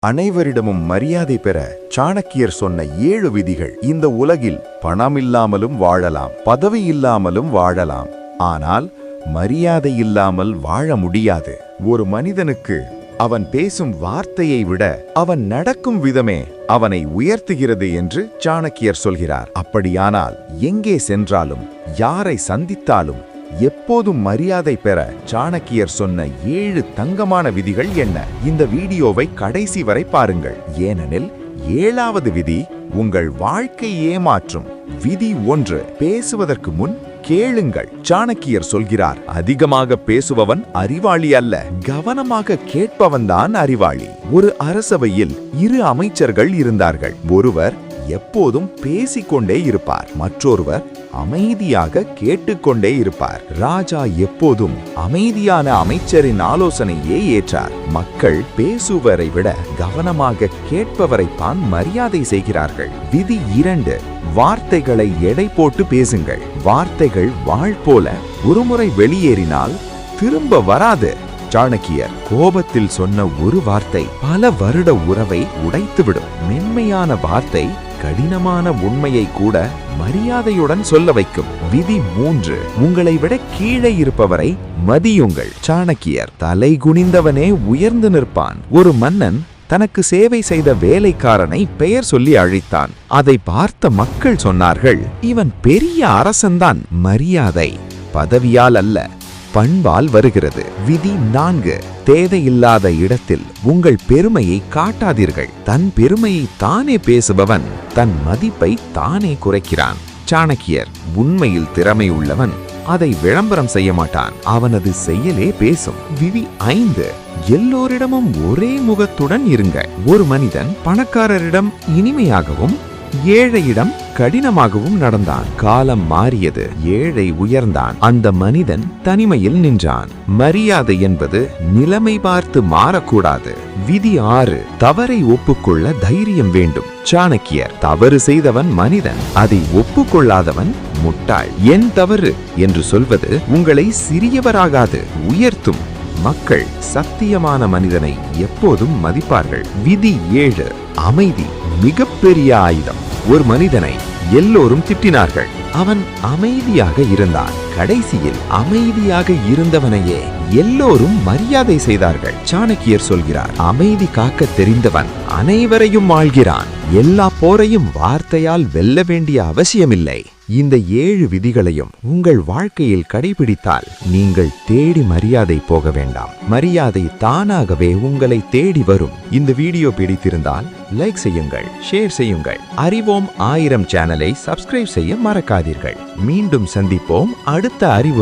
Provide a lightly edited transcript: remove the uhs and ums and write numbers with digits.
அனைவரிடமும் மரியாதை பெற சாணக்கியர் சொன்ன 7 விதிகள். இந்த உலகில் பணம் இல்லாமலும் வாழலாம், பதவி இல்லாமலும் வாழலாம், ஆனால் மரியாதை இல்லாமல் வாழ முடியாது. ஒரு மனிதனுக்கு அவன் பேசும் வார்த்தையை விட அவன் நடக்கும் விதமே அவனை உயர்த்துகிறது என்று சாணக்கியர் சொல்கிறார். அப்படியானால் எங்கே சென்றாலும் யாரை சந்தித்தாலும் எப்போதும் மரியாதை பெற சாணக்கியர் சொன்ன 7 தங்கமான விதிகள் என்ன? இந்த வீடியோவை கடைசி வரை பாருங்கள். ஏனெனில் 7வது விதி உங்கள் வாழ்க்கை ஏமாற்றும். விதி 1, பேசுவதற்கு முன் கேளுங்கள். சாணக்கியர் சொல்கிறார், அதிகமாக பேசுபவன் அறிவாளி அல்ல, கவனமாக கேட்பவன்தான் அறிவாளி. ஒரு அரசவையில் 2 அமைச்சர்கள் இருந்தார்கள். ஒருவர் எப்போதும் பேசிக்கொண்டே இருப்பார், மற்றொருவர் அமைதியாக கேட்டுக்கொண்டே இருப்பார். ராஜா எப்போதும் அமைதியான அமைச்சரின் ஆலோசனையே ஏற்றார். மக்கள் பேசுவரை விட கவனமாக கேட்பவரைத்தான் மரியாதை செய்கிறார்கள். விதி 2, வார்த்தைகளை எடை போட்டு பேசுங்கள். வார்த்தைகள் வாள் போல, ஒருமுறை வெளியேறினால் திரும்ப வராது. சாணக்கியர் கோபத்தில் சொன்ன ஒரு வார்த்தை பல வருட உறவை உடைத்துவிடும். மென்மையான வார்த்தை கடினமான உண்மையை கூட மரியாதையுடன் சொல்ல வைக்கும். விதி 3, உங்களை விட கீழே இருப்பவரை மதியுங்கள். சாணக்கியர், தலை குனிந்தவனே உயர்ந்து நிற்பான். ஒரு மன்னன் தனக்கு சேவை செய்த வேலைக்காரனை பெயர் சொல்லி அழைத்தான். அதை பார்த்த மக்கள் சொன்னார்கள், இவன் பெரிய அரசன்தான். மரியாதை பதவியால் அல்ல, பண்பால் வருகிறது. விதி 4, தேவையில்லாத இடத்தில் உங்கள் பெருமையை காட்டாதீர்கள். தன் பெருமையை தானே பேசுபவன் தன் மதிப்பை தானே குறைக்கிறான். சாணக்கியர், உண்மையில் திறமை உள்ளவன் அதை விளம்பரம் செய்ய மாட்டான், அவனது செயலே பேசும். விதி 5, எல்லோரிடமும் ஒரே முகத்துடன் இருங்க. ஒரு மனிதன் பணக்காரரிடம் இனிமையாகவும் ஏழையிடம் கடினமாகவும் நடந்தான். காலம் மாறியது, ஏழை உயர்ந்தான், அந்த மனிதன் தனிமையில் நின்றான். மரியாதை என்பது நிலைமை பார்த்து மாறக்கூடாது. விதி 6, தவறை ஒப்புக்கொள்ள தைரியம் வேண்டும். சாணக்கியர், தவறு செய்தவன் மனிதன், அதை ஒப்புக்கொள்ளாதவன் முட்டாள். என் தவறு என்று சொல்வது உங்களை சிறியவராகாது, உயர்த்தும். மக்கள் சத்தியமான மனிதனை எப்போதும் மதிப்பார்கள். விதி 7, அமைதி மிகப்பெரிய ஆயுதம். ஒரு மனிதனை எல்லோரும் திட்டினார்கள், அவன் அமைதியாக இருந்தான். கடைசியில் அமைதியாக இருந்தவனையே எல்லோரும் மரியாதை செய்தார்கள். சாணக்கியர் சொல்கிறார், அமைதி காக்க தெரிந்தவன் அனைவரையும் ஆள்கிறான். எல்லா போரையும் வார்த்தையால் வெல்ல வேண்டிய அவசியமில்லை. இந்த 7 விதிகளையும் உங்கள் வாழ்க்கையில் கடைபிடித்தால் நீங்கள் தேடி மரியாதை போக வேண்டாம். மரியாதை தானாகவே உங்களை தேடி வரும். இந்த வீடியோ பிடித்திருந்தால் லைக் செய்யுங்கள், ஷேர் செய்யுங்கள். அறிவோம் 1000 சேனலை சப்ஸ்கிரைப் செய்ய மறக்காதீர்கள். மீண்டும் சந்திப்போம் அடுத்த அறிவுரை.